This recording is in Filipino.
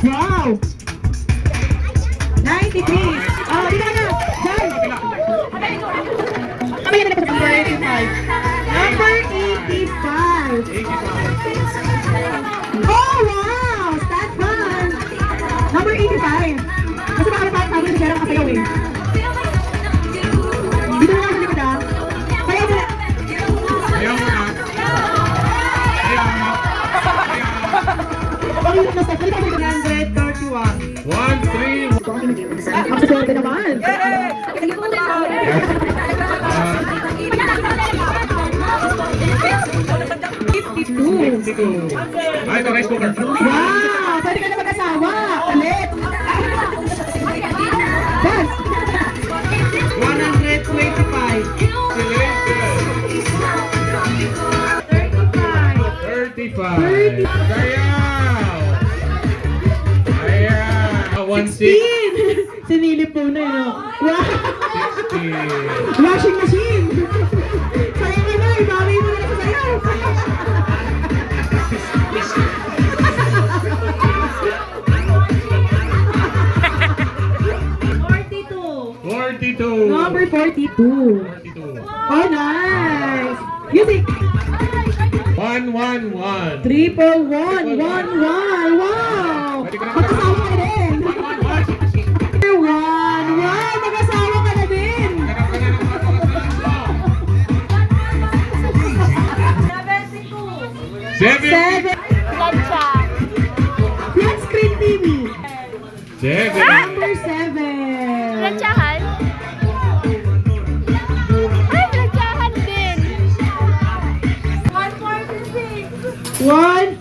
Wow! 93. Oh, dito na. Dyan. Kami na po. Number 85. Number 85. Oh, wow! Stat fun. Number 85. Kasi baka naman tayo sa kaya kasayaw eh. Dito na sa likod ah. Sayaw mo na. Ayaw mo na. Ayaw mo. Ang hirap na step. 131. 1, 3. Ang susunod ka naman. Ay, ito rice cooker. Wow! Pwede ka na mag-asawa. Ulit. Dance. 35. Sayaw. 16. Sinilip po na yun. Wow! 16. Washing machine! Sayang na na, ibawi mo na sa sayaw! 42. Number 42. Oh, nice! Music! 111. 111. Wow! Mag-asawa ka din! Number 1. Wow! Mag-asawa ka na din! 7. 7. Flat screen TV. 7. Number 7. Planchahan? Ay, planchahan din. 146. 146.